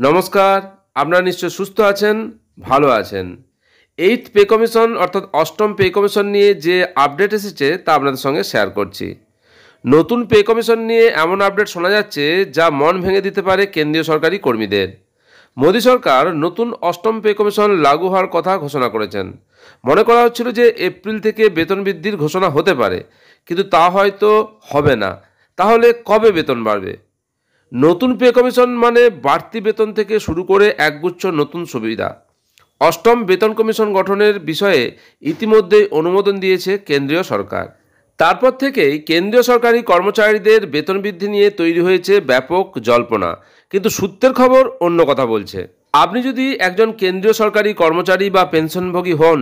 নমস্কার, আপনারা নিশ্চয় সুস্থ আছেন, ভালো আছেন। এইথ পে কমিশন অর্থাৎ অষ্টম পে কমিশন নিয়ে যে আপডেট এসেছে তা আপনাদের সঙ্গে শেয়ার করছি। নতুন পে কমিশন নিয়ে এমন আপডেট শোনা যাচ্ছে যা মন ভেঙে দিতে পারে কেন্দ্রীয় সরকারি কর্মীদের। মোদী সরকার নতুন অষ্টম পে কমিশন লাগু হওয়ার কথা ঘোষণা করেছেন। মনে করা হচ্ছিল যে এপ্রিল থেকে বেতন বৃদ্ধির ঘোষণা হতে পারে, কিন্তু তা হয়তো হবে না। তাহলে কবে বেতন বাড়বে? নতুন পে কমিশন মানে বাড়তি বেতন থেকে শুরু করে একগুচ্ছ নতুন সুবিধা। অষ্টম বেতন কমিশন গঠনের বিষয়ে ইতিমধ্যেই অনুমোদন দিয়েছে কেন্দ্রীয় সরকার। তারপর থেকেই কেন্দ্রীয় সরকারি কর্মচারীদের বেতন বৃদ্ধি নিয়ে তৈরি হয়েছে ব্যাপক জল্পনা, কিন্তু সূত্রের খবর অন্য কথা বলছে। আপনি যদি একজন কেন্দ্রীয় সরকারি কর্মচারী বা পেনশনভোগী হন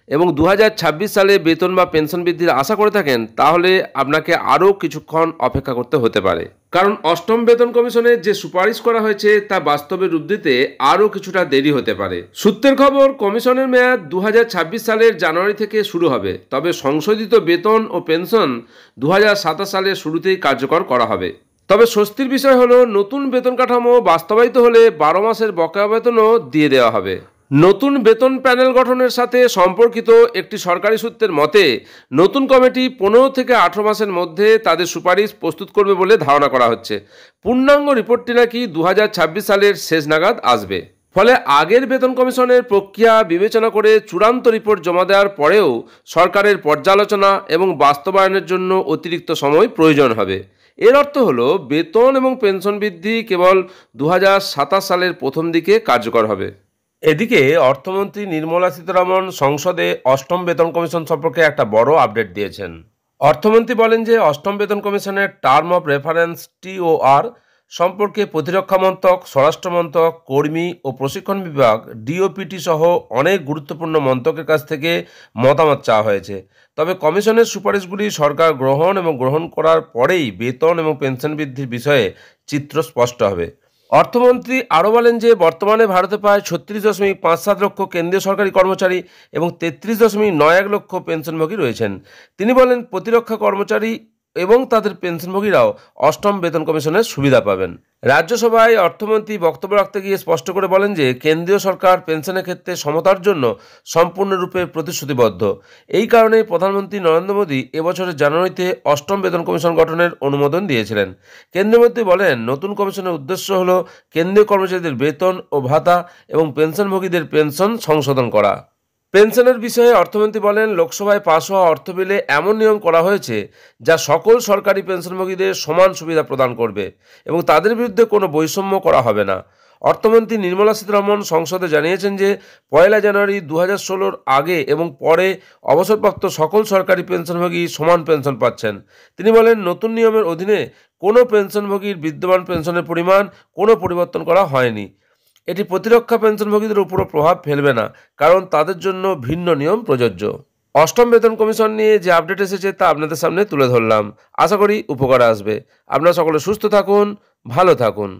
এবং 2026 সালে বেতন বা পেনশন বৃদ্ধির আশা করে থাকেন, তাহলে আপনাকে আরও কিছুক্ষণ অপেক্ষা করতে হতে পারে। কারণ অষ্টম বেতন কমিশনের যে সুপারিশ করা হয়েছে তা বাস্তবে রূপ দিতে আরও কিছুটা দেরি হতে পারে। সূত্রের খবর, কমিশনের মেয়াদ 2026 সালের জানুয়ারি থেকে শুরু হবে, তবে সংশোধিত বেতন ও পেনশন 2027 সালের শুরুতেই কার্যকর করা হবে। তবে স্বস্তির বিষয় হলো, নতুন বেতন কাঠামো বাস্তবায়িত হলে 12 মাসের বকেয়া বেতনও দিয়ে দেওয়া হবে। নতুন বেতন প্যানেল গঠনের সাথে সম্পর্কিত একটি সরকারি সূত্রের মতে, নতুন কমিটি 15 থেকে 18 মাসের মধ্যে তাদের সুপারিশ প্রস্তুত করবে বলে ধারণা করা হচ্ছে। পূর্ণাঙ্গ রিপোর্টটি নাকি 2026 সালের শেষ নাগাদ আসবে। ফলে আগের বেতন কমিশনের প্রক্রিয়া বিবেচনা করে চূড়ান্ত রিপোর্ট জমা দেওয়ার পরেও সরকারের পর্যালোচনা এবং বাস্তবায়নের জন্য অতিরিক্ত সময় প্রয়োজন হবে। এর অর্থ হলো, বেতন এবং পেনশন বৃদ্ধি কেবল 2027 সালের প্রথম দিকে কার্যকর হবে। এদিকে অর্থমন্ত্রী নির্মলা সীতারামন সংসদে অষ্টম বেতন কমিশন সম্পর্কে একটা বড় আপডেট দিয়েছেন। অর্থমন্ত্রী বলেন যে অষ্টম বেতন কমিশনের টার্ম অফ রেফারেন্স টিওআর সম্পর্কে প্রতিরক্ষা মন্ত্রক, স্বরাষ্ট্র মন্ত্রক, কর্মী ও প্রশিক্ষণ বিভাগ ডিওপিটি সহ অনেক গুরুত্বপূর্ণ মন্ত্রকের কাছ থেকে মতামত চাওয়া হয়েছে। তবে কমিশনের সুপারিশগুলি সরকার গ্রহণ করার পরেই বেতন এবং পেনশন বৃদ্ধির বিষয়ে চিত্র স্পষ্ট হবে। অর্থমন্ত্রী আরও বলেন যে বর্তমানে ভারতে প্রায় 36.57 লক্ষ কেন্দ্রীয় সরকারি কর্মচারী এবং 33.91 লক্ষ পেনশনভোগী রয়েছেন। তিনি বলেন, প্রতিরক্ষা কর্মচারী এবং তাদের পেনশনভোগীরাও অষ্টম বেতন কমিশনের সুবিধা পাবেন। রাজ্যসভায় অর্থমন্ত্রী বক্তব্য রাখতে গিয়ে স্পষ্ট করে বলেন যে কেন্দ্রীয় সরকার পেনশনের ক্ষেত্রে সমতার জন্য সম্পূর্ণরূপে প্রতিশ্রুতিবদ্ধ। এই কারণেই প্রধানমন্ত্রী নরেন্দ্র মোদী এবছরের জানুয়ারিতে অষ্টম বেতন কমিশন গঠনের অনুমোদন দিয়েছিলেন। কেন্দ্রীয় মন্ত্রী বলেন, নতুন কমিশনের উদ্দেশ্য হল কেন্দ্রীয় কর্মচারীদের বেতন ও ভাতা এবং পেনশনভোগীদের পেনশন সংশোধন করা। পেনশনের বিষয়ে অর্থমন্ত্রী বলেন, লোকসভায় পাশ হওয়া অর্থ বিলে এমন নিয়ম করা হয়েছে যা সকল সরকারি পেনশনভোগীদের সমান সুবিধা প্রদান করবে এবং তাদের বিরুদ্ধে কোনো বৈষম্য করা হবে না। অর্থমন্ত্রী নির্মলা সীতারামন সংসদে জানিয়েছেন যে 1 জানুয়ারি 2016 আগে এবং পরে অবসরপ্রাপ্ত সকল সরকারি পেনশনভোগী সমান পেনশন পাচ্ছেন। তিনি বলেন, নতুন নিয়মের অধীনে কোনো পেনশনভোগীর বিদ্যমান পেনশনের পরিমাণ কোনো পরিবর্তন করা হয়নি। এটি প্রতিরক্ষা পেনশনভোগীদের উপরও প্রভাব ফেলবে না, কারণ তাদের জন্য ভিন্ন নিয়ম প্রযোজ্য। অষ্টম বেতন কমিশন নিয়ে যে আপডেট এসেছে তা আপনাদের সামনে তুলে ধরলাম। আশা করি উপকারে আসবে। আপনারা সকলে সুস্থ থাকুন, ভালো থাকুন।